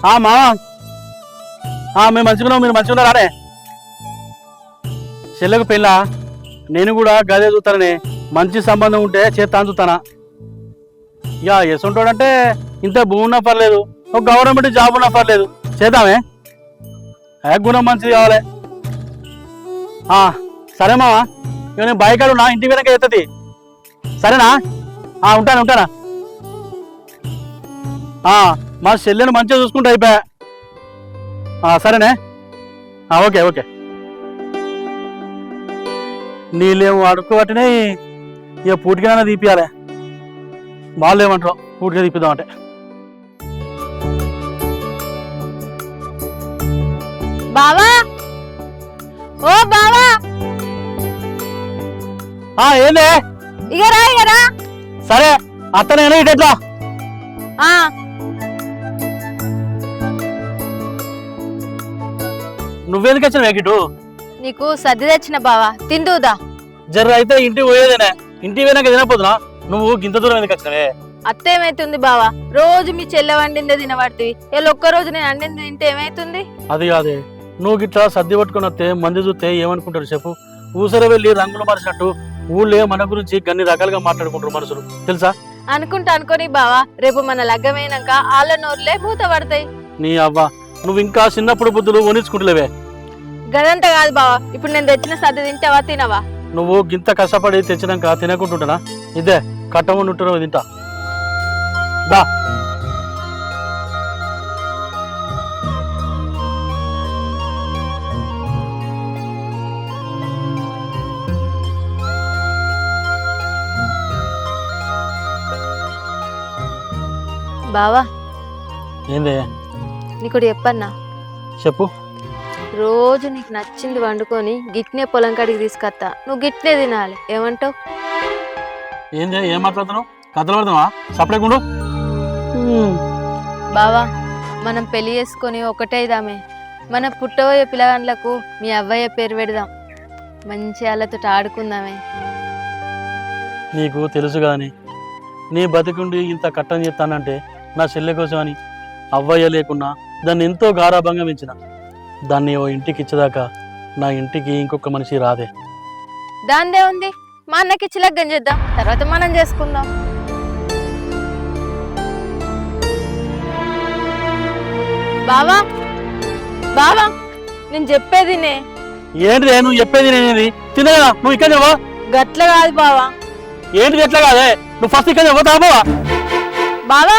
మావా మేము మంచిగున్నాం, మీరు మంచిగా ఉన్నారానే? చెల్లెకు పెళ్ళా? నేను కూడా గదే చూస్తానని, మంచి సంబంధం ఉంటే చేస్తాను చూస్తానా. ఇక ఎసుంటాడంటే ఇంత భూమి ఉన్నా పర్లేదు, ఒక గవర్నమెంట్ జాబ్ ఉన్నా పర్లేదు, చేద్దామే. గుణం మంచిది కావాలి. సరే మావా, ఇక నేను బైక్ నా ఇంటి వెనక ఎత్తది, సరేనా? ఉంటానా. మా చెల్లెని మంచిగా చూసుకుంటూ అయిపోయా. సరేనే. ఓకే. నీళ్ళేమో అడుక్కోబట్టినాయి, ఇక పూటికైనా తీపియాలి. వాళ్ళు ఏమంటారు పూటిగా తీపిద్దామంటే. బావా, ఓ బావా, ఏందే? ఇగరా. సరే అత్తనేనా ఇటెట్లా? నువ్వెందుకు వచ్చిన వెకిటు? నీకు సర్ది తెచ్చిన బావా, తిందుదా. జర్ర అయితే ఇంటికి పోయేదేనే, ఇంటికి పోయినాక తినపోతున్నా. నువ్వు గింత దూరం ఎందుకు వచ్చినవే? అత్త ఏమైతుంది బావా, రోజు మీ చెల్లె వండిందే తినబడుతుంది, ఇలా ఒక్కరోజు నేను వండింది తింటే ఏమైతుంది? అది కాదే, నువ్వు గిట్లా సర్ది పట్టుకుని వస్తే మంది చూస్తే ఏమనుకుంటారు చెప్పు? ఊసర వెళ్ళి రంగులు మార్చినట్టు ఊళ్ళో మన గురించి గన్ని రకాలుగా మాట్లాడుకుంటారు మనుషులు, తెలుసా? అనుకొని బావా, రేపు మన లగ్గమైనాక ఆళ్ళ నోర్లే మూత పడతాయి. నీ అవ్వ, నువ్వు ఇంకా చిన్నప్పుడు బుద్ధులు వణించుకుంటలేవే. గదంతా కాదు బావా, ఇప్పుడు నేను తెచ్చిన సర్ది తింటావా తినవా? నువ్వు గింత కష్టపడి తెచ్చినాక తినకుంటుంటనా? ఇదే కట్టమని ఉంటున్నావు, తింటా బా. బావా, ఏందే? నీకు చెప్పన్నా? చెప్పు. రోజు నీకు నచ్చింది వండుకొని గిట్నే పొలం కాడికి తీసుకొస్తా, నువ్వు గిట్నే తినాలి, ఏమంటావు? ఏందే, ఏం మాట్లాడుతున్నావు? కథలు పడదామా? సపరేకుండు. బావా, మనం పెళ్లి చేసుకొని ఒకటైదామే, మన పుట్టబోయే పిల్లగాండ్లకు మీ అవ్వయ్య పేరు పెడదాం, మంచి వాళ్ళతో ఆడుకుందామే. నీకు తెలుసు కానీ నీ బతికుండి ఇంత కట్టం చేస్తానంటే నా చెల్లె కోసం అని. అవ్వయ్య లేకున్నా దాన్ని ఎంతో గారాభంగా పెంచిన, దాన్ని ఓ ఇంటికి ఇచ్చేదాకా నా ఇంటికి ఇంకొక మనిషి రాదే. దాందే ఉంది, మా అన్నకి ఇచ్చి లగ్గం చేద్దాం, తర్వాత మనం చేసుకుందాం. బావా, నేను చెప్పేదినే. ఏంటి నువ్వు చెప్పేది? నేనేది తినగా నువ్వు ఇక్కడ చెప్పవా? గట్ల కాదు బావా. ఏంటిది ఎట్లా కాదే? నువ్వు ఫస్ట్ ఇక్కడ చెప్పతా బావా. బావా,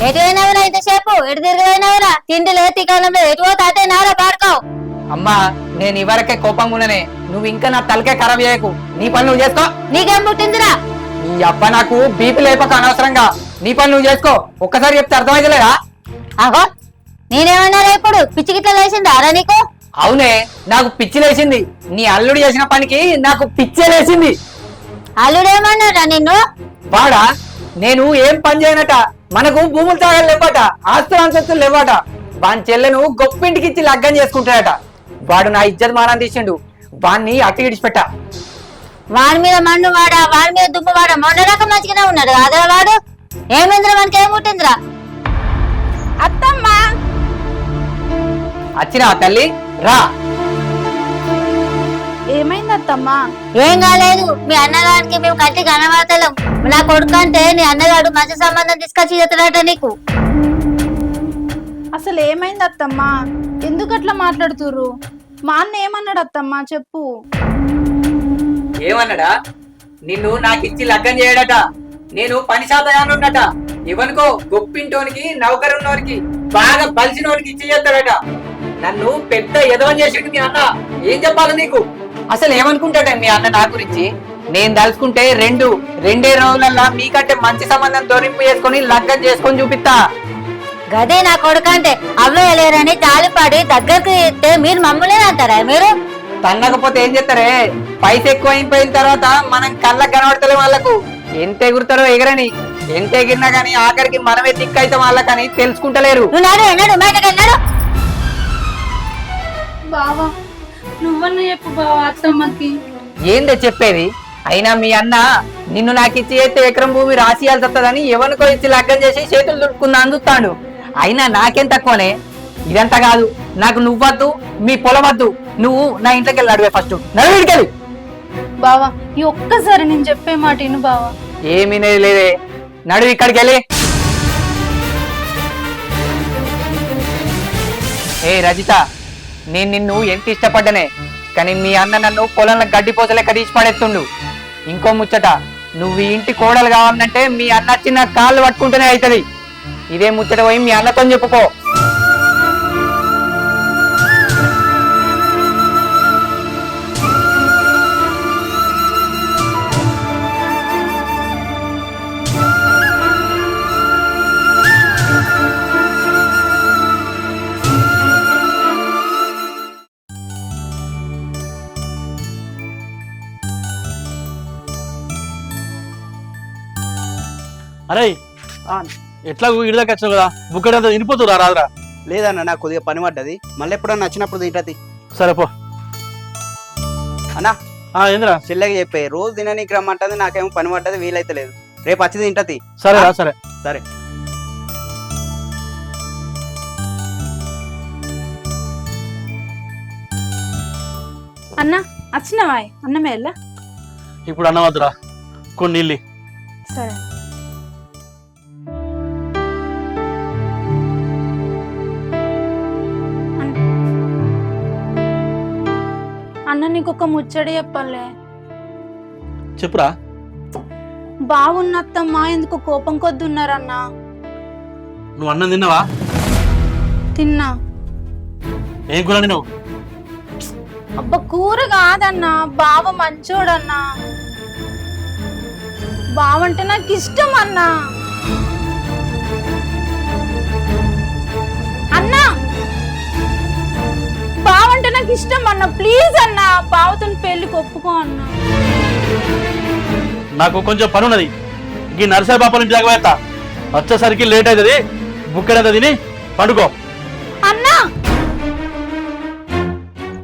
ఎటు పోయినావురా ఇంతసేపు? ఎటు తిరిగిపోయినావురా? తిండి లేదు, తికాలం లేదు, ఎటు పోతే అటే నారా పాడుకోవు. అమ్మా, నేను ఇవరకే కోపంగానే, నువ్వు ఇంకా నా తలకే ఖరాబ్ చేయకు, నీ పని నువ్వు చేసుకో. నీకేం పుట్టిందిరా? ఈ అబ్బా నాకు బీపీ లేపక అనవసరంగా, నీ పని నువ్వు చేసుకో. ఒక్కసారి చెప్తే అర్థమైతలేదా? అగో, నేనేమన్నారా ఇప్పుడు? పిచ్చి గిట్ల లేచిందా రా నీకు? అవునే, నాకు పిచ్చి లేచింది. నీ అల్లుడు చేసిన పనికి నాకు పిచ్చే లేచింది. అల్లుడేమన్నారా నిన్ను? వాడా, నేను ఏం పని చేయనట, మనకు భూములు తాగాలు లేవట, ఆస్తులు అంతస్తులు లేవట, వాని చెల్లెను గొప్పింటికి ఇచ్చి లగ్గం చేసుకుంటాడట. వాడు నా ఇజ్జత్ మానం తీసిండు, వాడిని అట్టు ఇడిచిపెట్టా. వాడి మీద మన్ను వాడా, వాడి మీద దుమ్ము వాడా, మొన్న రకం మంచిగానే ఉన్నాడు కాదా వాడు? ఏమైందిరా మనకి? ఏం పుట్టిందిరా? అత్తమ్మా వచ్చినా తల్లి రా. ఏమైంది అత్తమ్మా? ఏం కాలేదు, మీ అన్నగారికి మేము కంటికి అనవాతలం. నా కొడుకు అంటే నీ అన్నగాడు మంచి సంబంధం తీసుకొచ్చి చెప్తాడట నీకు. అసలు ఏమైంది అత్తమ్మా? ఎందుకు అట్లా మాట్లాడుతుర్రు? మా అన్న ఏమన్నాడు అత్తమ్మా? చెప్పు. ఏమన్నాడా? నిన్ను నాకిచ్చి లగ్గం చేయడట, నేను పని శాతగానున్నట, ఇవనుకో గొప్పింటోనికి నౌకరున్నోనికి బాగా బలిసినోనికి ఇచ్చి చేస్తాడట. నన్ను పెద్ద ఎదవం చేసిండు మీ అన్న. ఏం చెప్పాలి నీకు? అసలు ఏమనుకుంటాడే మీ అన్న నా గురించి? నేను తలుచుకుంటే రెండే రోజులల్లా మీకంటే మంచి సంబంధం దొరింపు చేసుకొని లగ్గం చేసుకొని చూపిస్తా. గదే నా కొడుకు అంటే అవ్వయ్య లేరని జాలిపడి దగ్గరికి ఇస్తే మీరు మమ్మల్ని అంటారా మీరు? తన్నకపోతే ఏం చేస్తారే? పైస ఎక్కువ అయిపోయిన తర్వాత మనం కళ్ళకు కనబడతలే వాళ్ళకు. ఎంత ఎగురుతారో ఎగరని, ఎంత ఎగిరినా గానీ ఆఖరికి మనమే దిక్కు అయితే వాళ్ళకని తెలుసుకుంటలేరు. నువ్వు నాడు ఎన్నాడు బయటకు వెళ్ళాడు. బావా నువ్వన్న చెప్పు బావా అత్తమ్మకి. ఏందే చెప్పేది? అయినా మీ అన్న నిన్ను నాకు ఇచ్చి అయితే ఎకరం భూమి రాసియాల్సి వస్తుందని ఎవరికో ఇచ్చి లగ్గం చేసి చేతులు దుడుకుందా అందుతాడు. అయినా నాకేం తక్కువనే. ఇదంతా కాదు, నాకు నువ్వద్దు, మీ పొలం వద్దు. నువ్వు నా ఇంట్లోకి వెళ్ళి అడిగే ఫస్ట్ నడికెళ్ళి. బావా ఈ ఒక్కసారి నేను చెప్పే మాట విను బావా. ఏమీ లేదే, నడువు ఇక్కడికి వెళ్ళి. ఏ రజిత, నేను నిన్ను ఎంత ఇష్టపడ్డనే, కానీ మీ అన్న నన్ను పొలంలో గడ్డి పోసలేక తీసి పడేస్తుండు. ఇంకో ముచ్చట, నువ్వు ఈ ఇంటి కోడలు కావాలంటే మీ అన్న చిన్న కాళ్ళు పట్టుకుంటూనే అవుతుంది. ఇదే ముచ్చట పోయి మీ అన్నతో చెప్పుకో. అరే ఎట్లా ఇడిదాకా వచ్చావు కదా బుక్కడంతా వినిపోతుందా రాదురా? లేదన్న నాకు కొద్దిగా పని పడ్డది, మళ్ళీ ఎప్పుడన్నా నచ్చినప్పుడు తింటది. సరే పో. అన్నా ఏంద్రా? చెల్లెకి చెప్పే రోజు తిననీకి రమ్మంటది, నాకేమో పని పడ్డది, వీలైతే లేదు. రేపు వచ్చి తింటది. సరే రా. సరే సరే. అన్న వచ్చినవా? అన్నమే వెళ్ళా. ఇప్పుడు అన్నం వద్దురా, కొన్ని నీళ్ళు. సరే అన్న నీకు ఒక ముచ్చడి చెప్పాలే. చెప్పురా. బావున్నత్తమ్మా ఎందుకు కోపం కొద్దున్నారన్నా? నువ్వు అన్నం తిన్నావా? తిన్నా. ఏం కూర నువ్వు? అబ్బా కూర కాదన్నా, బావ మంచోడన్నా. బావంటే నాకు ఇష్టం అన్నా. అన్నా బావంటే నాకు ఇష్టం అన్నా, ప్లీజ్ అన్నా బావతో పెళ్లికి ఒప్పుకో అన్నా. నాకు కొంచెం పని ఉన్నది, ఈ నర్సరీ బాపల ఇంటి దాకా వెళ్తా. వచ్చేసరికి లేట్ అవుతుంది, బుక్కడంతా తిని పండుకో. అన్నా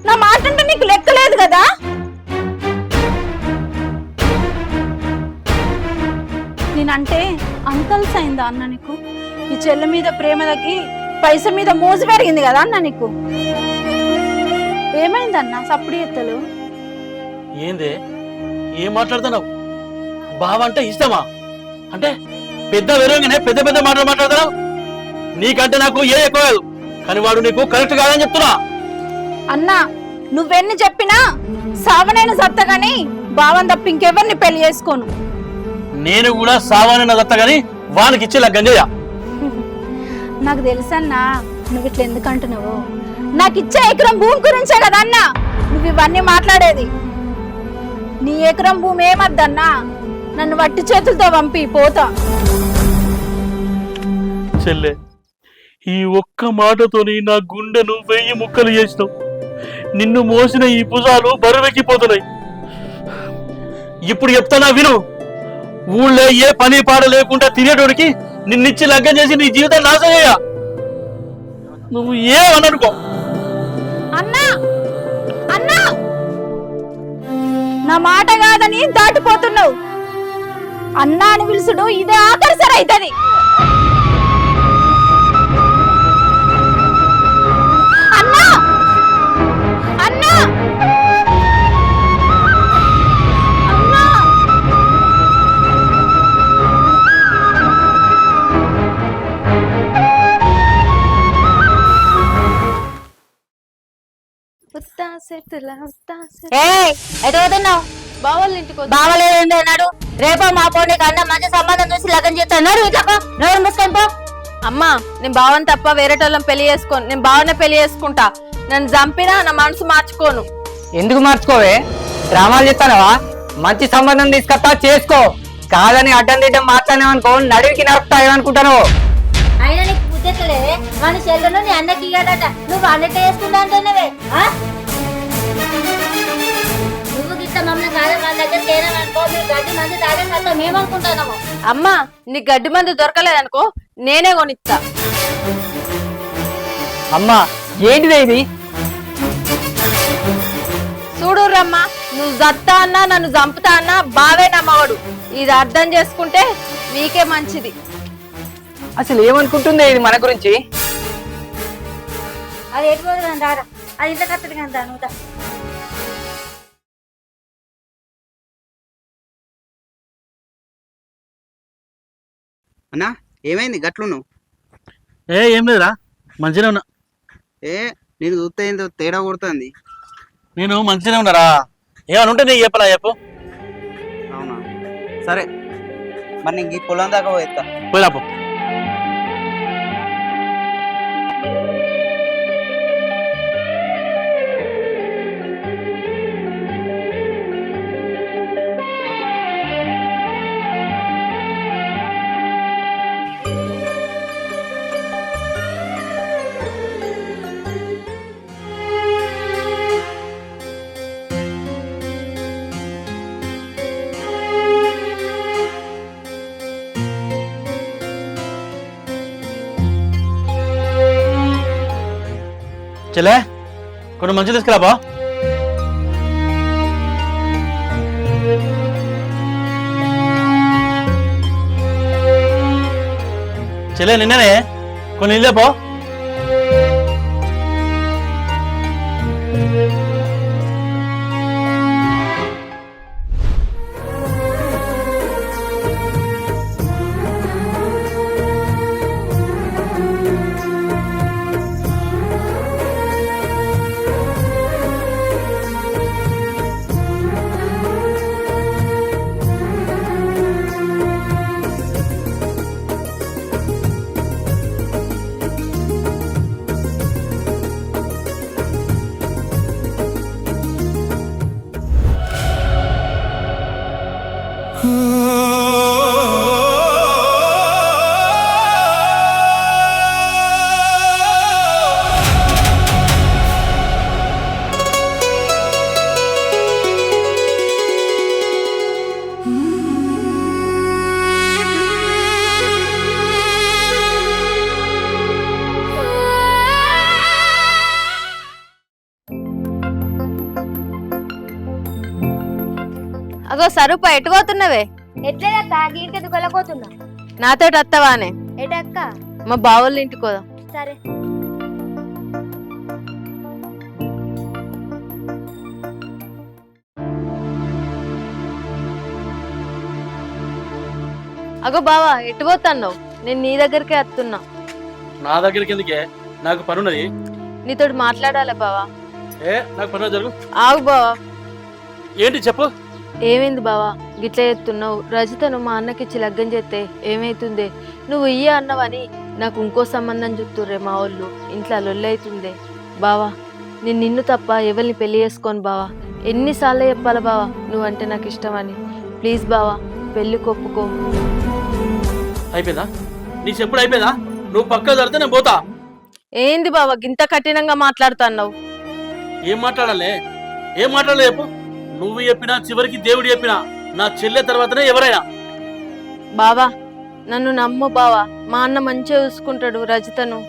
నా మాట అంటే నీకు లెక్కలేదు కదా? నేనంటే అంతల్స్ అయిందా అన్న నీకు? ఈ చెల్ల మీద ప్రేమ తగ్గి పైస మీద మోజు పెరిగింది కదా అన్న నీకు? ఏమైందన్నా సప్పుడు ఎత్తలు? ఏందే ఏం మాట్లాడుతున్నావు? బావ అంటే ఇష్టమా? అంటే పెద్ద వెరగానే పెద్ద పెద్ద మాటలు మాట్లాడుతున్నావు. నీకంటే నాకు ఏ ఎక్కువ కాదు, కానీ వాడు నీకు కరెక్ట్ కాదని చెప్తున్నా. అన్నా నువ్వెన్ని చెప్పినా సావనైన సత్త గాని బావని తప్ప ఇంకెవరిని పెళ్లి చేసుకోను. నేను కూడా సావానైన సత్త గాని వానికి ఇచ్చే లగ్గం చేయ. నాకు తెలుసన్నా నువ్వు ఇట్లా ఎందుకు అంటున్నావు. నాకు ఇచ్చే ఎకరం భూమి గురించే కదా అన్నా నువ్వు ఇవన్నీ మాట్లాడేది. నీ ఎకరం భూమి ఏమద్దన్నా, నన్ను వట్టి చేతులతో పంపి పోతా. చెల్లె, ఈ ఒక్క మాటతోని నా గుండెను 1000 ముక్కలు చేసినావు. నిన్ను మోసిన ఈ భుజాలు బరువెక్కిపోతున్నాయి. ఇప్పుడు చెప్తానా విను. ఊళ్ళో ఏ పని పాడ లేకుండా తినేటోడికి నిన్నిచ్చి లగ్గం చేసి నీ జీవితాన్ని నాశనం చేయ. నువ్వు ఏమనుకో. అన్నా అన్నా నా మాట కాదని దాటిపోతున్నావు. అన్నా అని పిలుసుడు ఇదే ఆఖరి సరి అవుతుంది. అన్నా అన్నా అన్నా ఎటు పోతున్నావు? బావాళ్ళ ఇంటికి వద్దు. బావలేదు అన్నాడు. రేపో మా నీకు అన్న మంచి సంబంధం చూసి లగ్నం చేస్తున్నాడు. ఇట్లా నోరు మూసుకొని పో. అమ్మా నేను బావని తప్ప వేరేటోళ్ళని పెళ్లి చేసుకోను. నేను బావనే పెళ్లి చేసుకుంటా. నన్ను చంపినా నా మనసు మార్చుకోను. ఎందుకు మార్చుకోవే? డ్రామాలు చెప్తానవా? మంచి సంబంధం తీసుకొస్తా చేసుకో, కాదని అడ్డం తిడ్డం మాట్లాడినావనుకో నడివికి నరుకుతాయి అనుకుంటాను. అయినా నీకు బుద్ధెక్కలేదే, మన చెల్లెలు నీ అన్నకి ఇయ్యాడట, నువ్వు అన్నట్టు వేసుకుంటా అంటున్నావే. నువ్వు గిట్ట మమ్మల్ని కాదు మన దగ్గర చేయననుకో, మీరు గడ్డి మంది తాగే కథ మేమనుకుంటున్నాము. అమ్మా నీకు గడ్డి మందు దొరకలేదనుకో నేనే కొనిస్తా. అమ్మా ఏంటిదే ఇది? చూడు రమ్మా, నువ్వు జత్తా అన్నా నన్ను చంపుతా అన్నా బావే నమ్మవాడు. ఇది అర్థం చేసుకుంటే నీకే మంచిది. అసలు ఏమనుకుంటుందే ఇది మన గురించి? అది ఎటుపోదు కానీ రారా, అది ఇంత కత్తడి కానీ దా నువ్వు. అన్నా ఏమైంది గట్లు నువ్వు? ఏం లేదురా, మంచిగా ఉన్నా. నేను చూస్తే ఏందో తేడా కొడుతుంది. నేను మంచిగానే ఉన్నారా, ఏమని ఉంటే నీకు చెప్పలా చెప్పు. అవునా సరే, మరి నీకు ఈ పొలం దాకా పోయేస్తా. పోయిరాపో. చెల్లే కొన్ని మంచి తీసుకురాబా. చెల్లే నిన్ననే కొన్ని ఇల్లేపో. అగో సరూప ఎటు పోతున్నవే? ఎట్లేదక్క గీడికి కొలపోతున్నా. నాతో వస్తావానే? ఏటక్క? మా బావోళ్ళ ఇంటికి పోదాం. సరే. అగో బావా ఎటు పోతున్నావు? నేను నీ దగ్గరికే వస్తున్నా. నా దగ్గరికి ఎందుకే, నాకు పని ఉన్నది. నీతోటి మాట్లాడాలి బావా. నాకు పని జరుగు. ఆగు బావా. ఏంటి చెప్పు. ఏమైంది బావా గిట్లా చెప్తున్నావు? రజితను మా అన్నకిచ్చి లగ్గం చేస్తే ఏమైతుందే? నువ్వు ఇయ్య అన్నవని నాకు ఇంకో సంబంధం చూస్తుర్రే మా వాళ్ళు. ఇంట్లో లొల్లైతుందే బావా. నేను నిన్ను తప్ప ఎవరిని పెళ్లి చేసుకోను బావా. ఎన్నిసార్లు చెప్పాలా బావా నువ్వంటే నాకు ఇష్టమని? ప్లీజ్ బావా పెళ్లి కొప్పుకో. అయిపోయిందా నీ చెప్పుడు? అయిపోయిందా? నువ్వు పక్క జరిగితే నేను పోతా. ఏంది బావా గింత కఠినంగా మాట్లాడుతున్నావు? ఏం మాట్లాడాలి? ఏం మాట్లాడలే చెప్పు. నువ్వు చెప్పినా చివరికి దేవుడు చెప్పినా నా చెల్లె తర్వాతనే ఎవరైనా. బావా నన్ను నమ్ము బావా, మా అన్న మంచిగా చూసుకుంటాడు రజితను.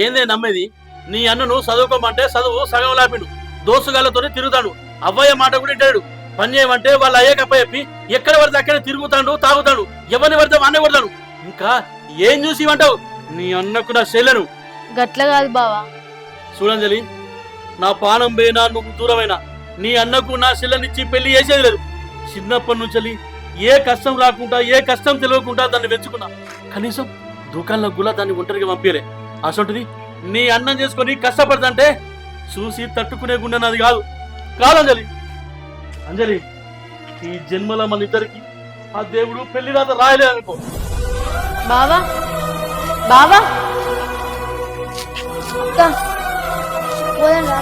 ఏందే నమ్మేది? నీ అన్నను చదువుకోమంటే చదువు సగం లాపిండు, దోసుగాళ్లతోనే తిరుగుతాడు, అవ్వయ్య మాట కూడా ఇంటాడు. పని చేయమంటే వాళ్ళ అయ్యాక అప్ప చెప్పి ఎక్కడ పడితే అక్కడే తిరుగుతాడు, తాగుతాడు, ఎవరిని పడితే అన్న కొడతాడు. ఇంకా ఏం చూసి ఇవ్వంటావు నీ అన్నకు నా చెల్లెను? గట్ల కాదు బావా. చూడంజలి, నా పానం పోయినా నువ్వు దూరమైనా నీ అన్నకు నా చెల్లెనిచ్చి పెళ్లి చేసేది లేదు. చిన్నప్పటి నుంచి ఏ కష్టం రాకుండా ఏ కష్టం తెలియకుండా దాన్ని పెంచుకున్నా. కనీసం దుకాణంలో కూడా దాన్ని ఒంటరిగా పంపిరే. అసొంటిది నీ అన్నం చేసుకొని కష్టపడదంటే చూసి తట్టుకునే గుండె నాది కాదు. కాదంజలి, అంజలి ఈ జన్మల మన ఇద్దరికి ఆ దేవుడు పెళ్లి రాత రాయలే అనుకో. బావా బావా పోదాం రా.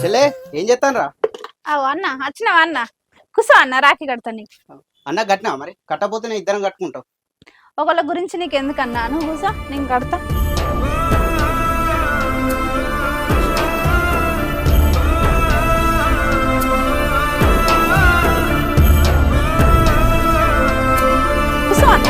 చెల్లే ఏం చేస్తాను రా? అవు అన్న వచ్చినావా అన్న? కుసో అన్న, రాఖీ కడతా నీకు. అన్న కట్టినా మరి కట్టపోతే నేను ఇద్దరం కట్టుకుంటాం. ఒకళ్ళ గురించి నీకు ఎందుకన్నా, నువ్వు కూసో, నేను కడతా. కూసో అన్న.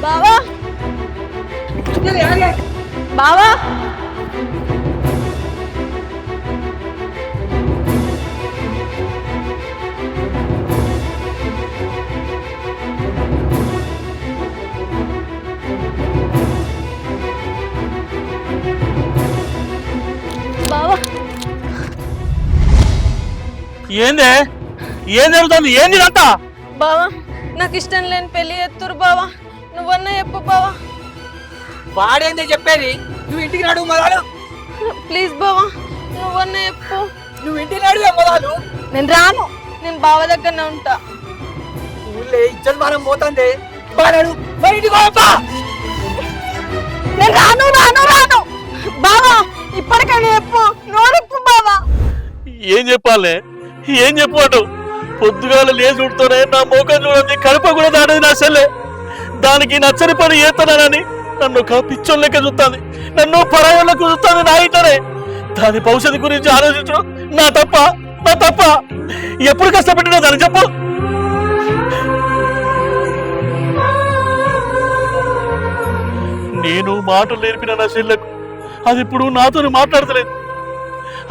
బావా, బావా, బావా. ఏందే ఏం జరుగుతుంది? ఏంది ఇదంతా? బావా, నాకు ఇష్టం లేని పెళ్లి ఎత్తురు బావా, నువ్వన్నా చెప్పు బావా. వాడేందే చెప్పేది? నువ్వు ఇంటికి నడు మొదలు. ప్లీజ్ బావా, నువ్వన్నా చెప్పు. నువ్వు ఇంటికి నడువే మొదలు. నేను రాను, నేను బావ దగ్గరనే ఉంటా. ఊళ్ళే ఇజ్జత్ మనం పోతుంది. బాడు బయటికి పోపా. నేను రాను రాను రాను బావా, ఇప్పటికైనా చెప్పు, నోరెప్పు బావా. ఏం చెప్పాలి? ఏం చెప్పాడు? పొద్దుగాల లేచి ఉడుతూనే నా మోకం చూడండి, కడుపు కూడా దాడేది నా చెల్లె. దానికి నచ్చని పని చేస్తున్నానని నన్ను ఒక పిచ్చోళ్ళ లెక్క చూస్తుంది, నన్ను పరాయోళ్ళకు చూస్తుంది నా ఇంటనే. దాని భవిష్యత్తు గురించి ఆలోచించడం నా తప్ప, నా తప్ప. ఎప్పుడు కష్టపెట్టినా దాన్ని చెప్పు. నేను మాటలు నేర్పిన నా చెల్లెకు అది ఇప్పుడు నాతో మాట్లాడతలేదు.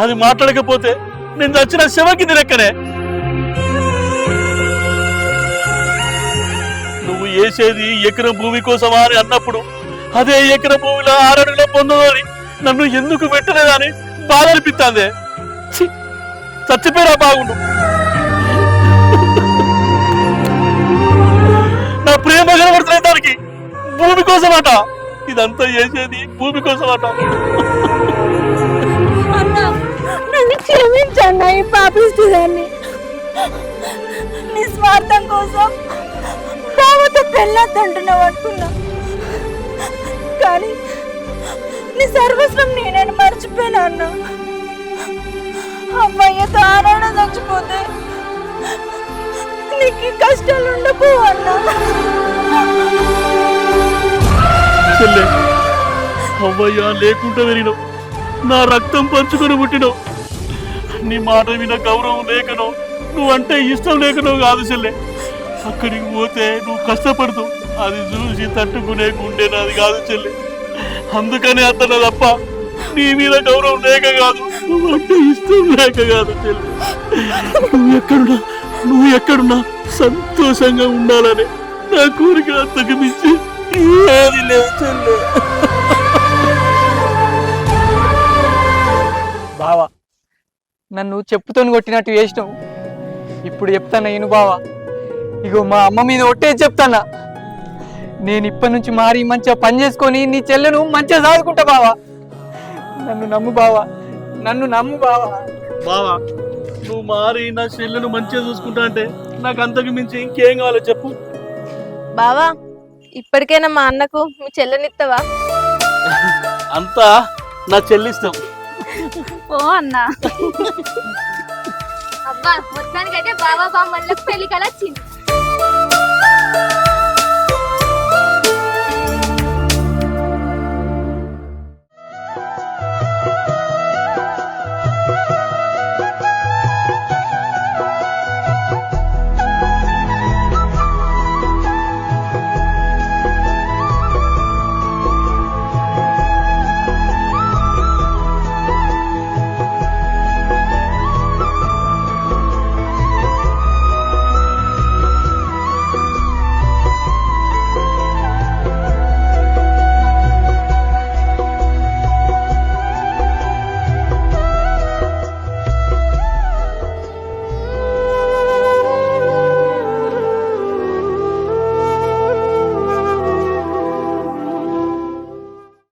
అది మాట్లాడకపోతే నేను చచ్చిన శవకింది లెక్కనే. నువ్వు వేసేది ఎకరం భూమి కోసమా అని అన్నప్పుడు అదే ఎకరం భూమిలో 6 అడుగుల పొందని నన్ను ఎందుకు పెట్టలేదని బాధ అనిపిస్తుంది. చచ్చిపోయినా బాగుండు. నా ప్రేమ కనబడుతుంది దానికి భూమి కోసమట. ఇదంతా చేసేది భూమి కోసమట. అన్నా, నన్ను క్షమించన్నా, ఈ పాపిస్తుందాన్ని. నీ స్వార్థం కోసం బావతో పెళ్ళొద్దంటున్నావు అనుకున్నా, కానీ నీ సర్వస్వం నేనని మర్చిపోయినా అన్నా. అమ్మాయితో ఆరాడ చచ్చిపోతే నీకు కష్టాలు ఉండకు అన్నా. చెల్లె, అవ్వయ్యా లేకుండా విరిగినావు, నా రక్తం పంచుకొని పుట్టినావు. నీ మాట విన గౌరవం లేకనో, నువ్వంటే ఇష్టం లేకనో కాదు చెల్లె. అక్కడికి పోతే నువ్వు కష్టపడుతూ అది చూసి తట్టుకునే గుండె నాది కాదు చెల్లె. అందుకని అతను తప్ప నీ మీద గౌరవం లేక కాదు, నువ్వంటే ఇష్టం లేక కాదు చెల్లె. నువ్వు ఎక్కడున్నా సంతోషంగా ఉండాలని నా కోరిక అంతకు మించి ఏది లేదు చెల్లె. బావా, నన్ను చెప్పుతోని కొట్టినట్టు చేసినావు. ఇప్పుడు చెప్తాను నేను బావా. ఇగో మా అమ్మ మీద ఒట్టేసి చెప్తానా, నేను ఇప్పటి నుంచి మారి మంచిగా పని చేసుకొని నీ చెల్లెను మంచిగా సాదుకుంటా బావా. నన్ను నమ్ము బావా, నన్ను నమ్ము బావా. బావా, నువ్వు మారి నా చెల్లెను మంచిగా చూసుకుంటా అంటే నాకు అంతకు మించి ఇంకేం కావాలో చెప్పు. బావా, ఇప్పటికైనా మా అన్నకు మీ చెల్లెనిస్తావా? అంతా నా చెల్లిస్తాం. ఓ అన్నా, అబ్బా, మొత్తానికైతే బావా బామ్మలకు పెళ్లి కల వచ్చింది.